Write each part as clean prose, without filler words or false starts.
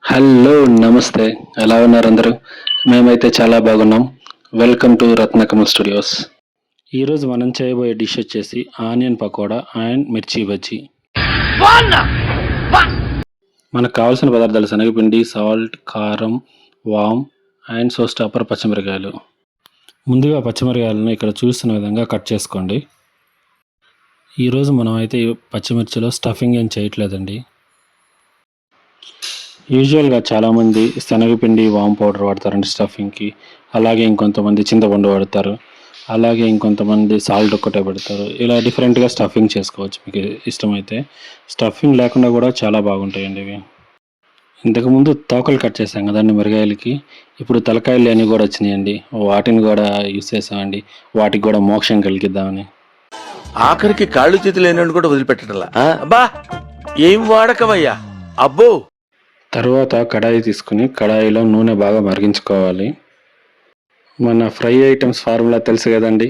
Hello నమస్తే. ఎలా ఉన్నారు అందరూ? మేమైతే చాలా బాగున్నాం. Welcome to Ratnakamal studios. ఈరోజు మనం చేయబోయే డిష్ వచ్చేసి ఆనియన్ పకోడా అండ్ మిర్చి బజ్జీ. మనకు కావాల్సిన పదార్థాలు శనగపిండి, సాల్ట్, కారం, వామ్ అండ్ సో స్టాపర్ పచ్చిమిరకాయలు. ముందుగా పచ్చిమిరకాయలను ఇక్కడ చూస్తున్న విధంగా కట్ చేసుకోండి. ఈరోజు మనం అయితే పచ్చిమిర్చిలో స్టఫింగ్ ఏం చేయట్లేదండి. యూజువల్గా చాలామంది శనగపిండి, వామ్ పౌడర్ వాడతారండి స్టఫింగ్కి. అలాగే ఇంకొంతమంది చింతపండు వాడతారు. అలాగే ఇంకొంతమంది సాల్ట్ ఒక్కటే పెడతారు. ఇలా డిఫరెంట్గా స్టఫింగ్ చేసుకోవచ్చు మీకు ఇష్టమైతే. స్టఫింగ్ లేకుండా కూడా చాలా బాగుంటాయండి ఇవి. ఇంతకుముందు తోకలు కట్ చేసాం కదండి మిరగాయలకి. ఇప్పుడు తలకాయలు అన్నీ కూడా వచ్చినాయండి. వాటిని కూడా యూస్ చేసామండి. వాటికి కూడా మోక్షం కలిగిద్దామని. ఆఖరికి కాళ్ళు చేతులు లేని కూడా వదిలిపెట్టడంలా. అబ్బా ఏం వాడకవయ్యా అబ్బో. తర్వాత కడాయి తీసుకుని కడాయిలో నూనె బాగా మరిగించుకోవాలి. మన ఫ్రై ఐటమ్స్ ఫార్ములా తెలుసు కదండి,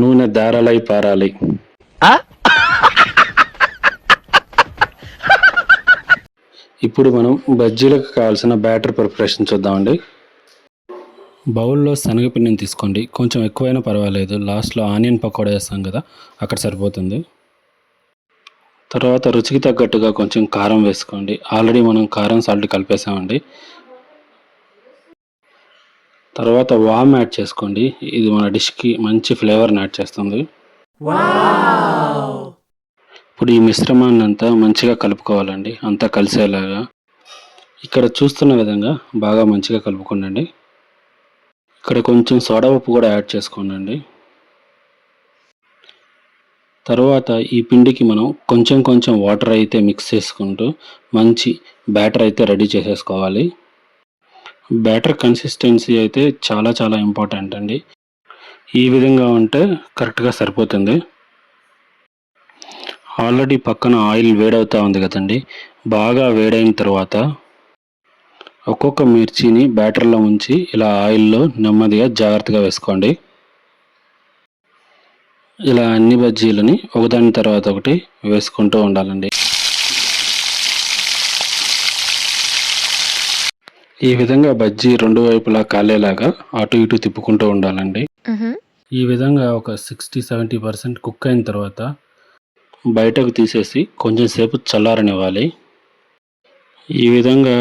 నూనె దారాలై పారాలి. ఇప్పుడు మనం బజ్జీలకు కావాల్సిన బ్యాటర్ ప్రిపరేషన్ చూద్దామండి. బౌల్లో శనగపిండిని తీసుకోండి. కొంచెం ఎక్కువైనా పర్వాలేదు, లాస్ట్లో ఆనియన్ పకోడా వేస్తాం కదా, అక్కడ సరిపోతుంది. తర్వాత రుచికి తగ్గట్టుగా కొంచెం కారం వేసుకోండి. ఆల్రెడీ మనం కారం సాల్ట్ కలిపేసామండి. తర్వాత వామ్ యాడ్ చేసుకోండి. ఇది మన డిష్కి మంచి ఫ్లేవర్ని యాడ్ చేస్తుంది. ఇప్పుడు ఈ మిశ్రమాన్ని అంతా మంచిగా కలుపుకోవాలండి, అంతా కలిసేలాగా. ఇక్కడ చూస్తున్న విధంగా బాగా మంచిగా కలుపుకోండి. ఇక్కడ కొంచెం సోడా ఉప్పు కూడా యాడ్ చేసుకోండి. తర్వాత ఈ పిండికి మనం కొంచెం కొంచెం వాటర్ అయితే మిక్స్ చేసుకుంటూ మంచి బ్యాటర్ అయితే రెడీ చేసేసుకోవాలి. బ్యాటర్ కన్సిస్టెన్సీ అయితే చాలా చాలా ఇంపార్టెంట్ అండి. ఈ విధంగా ఉంటే కరెక్ట్గా సరిపోతుంది. ఆల్రెడీ పక్కన ఆయిల్ వేడవుతూ ఉంది కదండి. బాగా వేడైన తర్వాత ఒక్కొక్క మిర్చిని బ్యాటర్లో ఉంచి ఇలా ఆయిల్లో నెమ్మదిగా జాగ్రత్తగా వేసుకోండి. ఇలా అన్ని బజ్జీలని ఒకదాని తర్వాత ఒకటి వేసుకుంటూ ఉండాలండి. ఈ విధంగా బజ్జీ రెండు వైపులా కాలేలాగా అటు ఇటు తిప్పుకుంటూ ఉండాలండి. ఈ విధంగా ఒక 60-70% కుక్ అయిన తర్వాత బయటకు తీసేసి కొంచెం సేపు చల్లారనివ్వాలి. ఈ విధంగా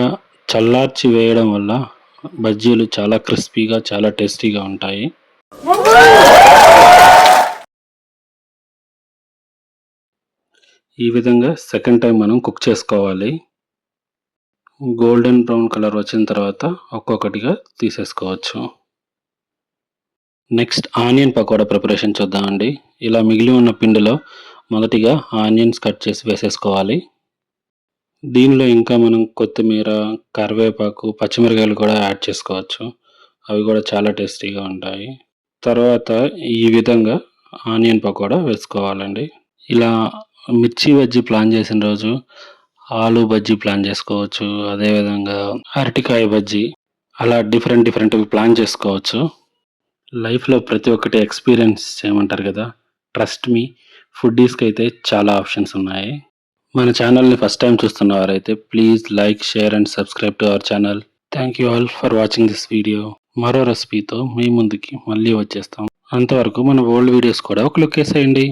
చల్లార్చి వేయడం వల్ల బజ్జీలు చాలా క్రిస్పీగా చాలా టేస్టీగా ఉంటాయి. ఈ విధంగా సెకండ్ టైం మనం కుక్ చేసుకోవాలి. గోల్డెన్ బ్రౌన్ కలర్ వచ్చిన తర్వాత ఒక్కొక్కటిగా తీసేసుకోవచ్చు. నెక్స్ట్ ఆనియన్ పకోడా ప్రిపరేషన్ చూద్దామండి. ఇలా మిగిలి ఉన్న పిండిలో మొదటిగా ఆనియన్స్ కట్ చేసి వేసేసుకోవాలి. దీనిలో ఇంకా మనం కొత్తిమీర, కరివేపాకు, పచ్చిమిరకాయలు కూడా యాడ్ చేసుకోవచ్చు. అవి కూడా చాలా టేస్టీగా ఉంటాయి. తర్వాత ఈ విధంగా ఆనియన్ పకోడా వేసుకోవాలండి. ఇలా మిర్చి బజ్జీ ప్లాన్ చేసిన రోజు ఆలు బజ్జీ ప్లాన్ చేసుకోవచ్చు. అదేవిధంగా అరటికాయ బజ్జీ, అలా డిఫరెంట్ ప్లాన్ చేసుకోవచ్చు. లైఫ్లో ప్రతి ఒక్కటి ఎక్స్పీరియన్స్ చేయమంటారు కదా. ట్రస్ట్ మీ, ఫుడ్డీస్కి అయితే చాలా ఆప్షన్స్ ఉన్నాయి. మన ఛానల్ని ఫస్ట్ టైం చూస్తున్నవారైతే please like, share and subscribe to our channel. Thank you all for watching this video. మరో రెసిపీతో మీ ముందుకి మళ్ళీ వచ్చేస్తాం. అంతవరకు మన ఓల్డ్ వీడియోస్ కూడా ఒక లుక్ వేసేయండి.